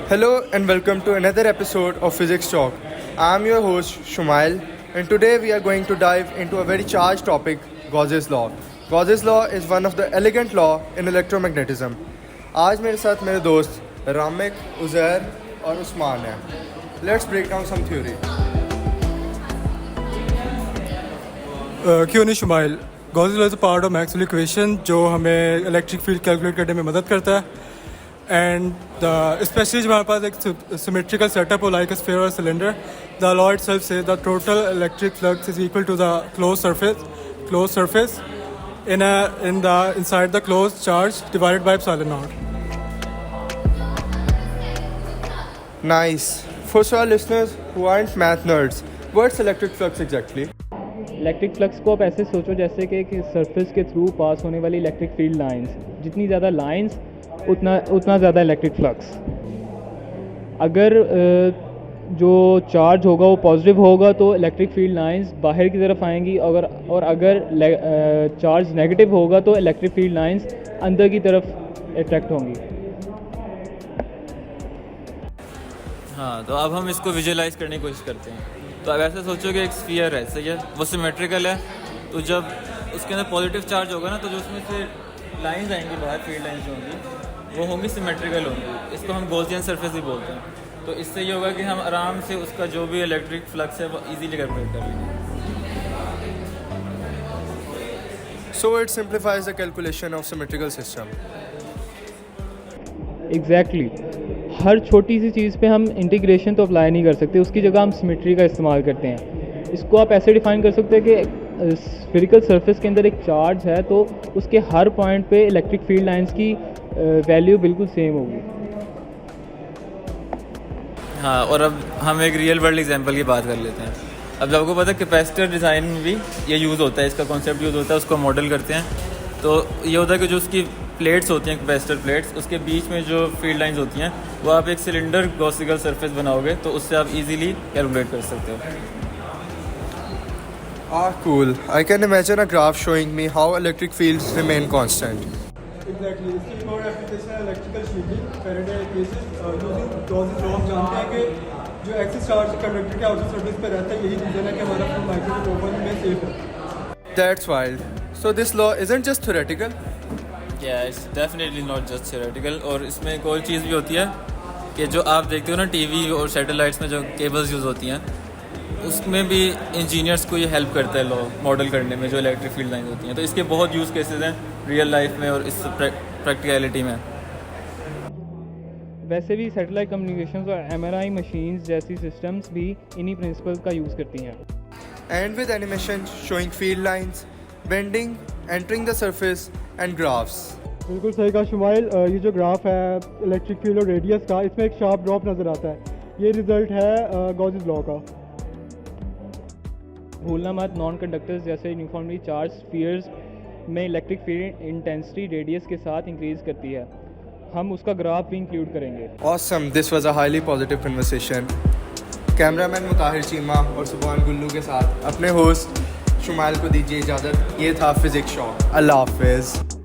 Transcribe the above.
Hello and welcome to another episode of Physics Talk. I am your host Shumail, and today we are going to dive into a very charged topic, Gauss's law. Gauss's law is one of the elegant law in electromagnetism. आज मेरे साथ मेरे दोस्त रामिक, उज़ैर और उस्मान हैं. Let's break down some theory. क्यों नहीं Shumail. Gauss law is a part of Maxwell equation जो हमें इलेक्ट्रिक फील्ड कैलकुलेट करने में मदद करता है. एंड स्पेशली जब हमारे पास एक सिमेट्रिकल सेटअप हो लाइक अ स्फीयर और cylinder, the law itself says the total electric flux is equal to the close surface inside the closed charge divided by epsilon naught. Nice. For our listeners who aren't math nerds, what's electric flux exactly? Electric flux को आप ऐसे सोचो जैसे कि surface के through pass होने वाली electric field lines. जितनी ज़्यादा लाइंस उतना ज़्यादा इलेक्ट्रिक फ्लक्स. अगर जो चार्ज होगा वो पॉजिटिव होगा तो इलेक्ट्रिक फील्ड लाइंस बाहर की तरफ आएंगी, और अगर चार्ज नेगेटिव होगा तो इलेक्ट्रिक फील्ड लाइंस अंदर की तरफ अट्रैक्ट होंगी. हाँ, तो अब हम इसको विजुअलाइज करने की कोशिश करते हैं. तो अब ऐसे सोचो कि एक स्फीयर है, सही है, वो सिमेट्रिकल है. तो जब उसके अंदर पॉजिटिव चार्ज होगा ना, तो जो उसमें से लाइंस आएंगी बाहर, फील्ड लाइंस जो होंगी वो होंगी सिमेट्रिकल होंगी. इसको हम गॉसियन सरफेस भी बोलते हैं. तो इससे ये होगा कि हम आराम से उसका जो भी इलेक्ट्रिक फ्लक्स है वो इजीली कैलकुलेट कर लेंगे. So it simplifies the calculation of symmetrical system. Exactly. हर छोटी सी चीज़ पे हम इंटीग्रेशन तो अप्लाई नहीं कर सकते, उसकी जगह हम सिमेट्री का इस्तेमाल करते हैं. इसको आप ऐसे डिफाइन कर सकते हैं कि स्फेरिकल सरफेस के अंदर एक चार्ज है तो उसके हर पॉइंट पे इलेक्ट्रिक फील्ड लाइंस की वैल्यू बिल्कुल सेम होगी. हाँ, और अब हम एक रियल वर्ल्ड एग्जांपल की बात कर लेते हैं. अब आपको पता है कैपेसिटर डिज़ाइन में भी ये यूज़ होता है, इसका कॉन्सेप्ट यूज़ होता है. उसको मॉडल करते हैं तो ये होता है कि जो उसकी प्लेट्स होती हैं, कैपेसिटर प्लेट्स, उसके बीच में जो फील्ड लाइंस होती हैं वो आप एक सिलेंडर गॉसिकल सरफेस बनाओगे तो उससे आप इजीली कैलकुलेट कर सकते हो. Cool. I can imagine a graph showing me how electric fields remain constant. Exactly. इसकी एक और एप्लीकेशन है electrical shielding, Faraday cases. Using Gauss law हम जानते हैं कि जो एक्सिस चार्ज कंडक्टर के आउटर सरफेस पर रहता है, यही रीज़न है कि हमारा फोन माइक्रोवेव ओवन में सेफ है. That's wild. So this law isn't just theoretical? Yeah, it's definitely not just theoretical. और इसमें एक और चीज़ भी होती है कि जो आप देखते हो ना टीवी और सैटेलाइट्स में जो केबल्स यूज़ होती हैं, उसमें भी इंजीनियर्स को ये हेल्प करता है लॉ मॉडल करने में, जो इलेक्ट्रिक फील्ड लाइन होती हैं. तो इसके बहुत यूज़ केसेस हैं रियल लाइफ में और इस प्रैक्टिकलिटी में. वैसे भी सैटेलाइट कम्युनिकेशंस और MRI मशीन्स जैसी सिस्टम्स भी इन्हीं प्रिंसिपल्स का यूज़ करती हैं. And with animation showing field lines, bending, entering the surface and graphs. बिल्कुल सही कहा शुमाइल. ये जो ग्राफ है इलेक्ट्रिक फील्ड और रेडियस का, इसमें एक शार्प ड्रॉप नज़र आता है. ये रिजल्ट है गॉस लॉ का. भूलना मत, नॉन कंडक्टर्स जैसे यूनिफॉर्मली चार्ज स्फीयर्स में इलेक्ट्रिक फील्ड इंटेंसिटी रेडियस के साथ इंक्रीज़ करती है. हम उसका ग्राफ भी इंक्लूड करेंगे. Awesome. This was a highly positive conversation. Cameraman Mutahir Cheema और सुभान गुल्लू के साथ अपने होस्ट शुमाइल को दीजिए इजाज़त. ये था फिजिक्स शॉक. अल्लाह हाफिज़.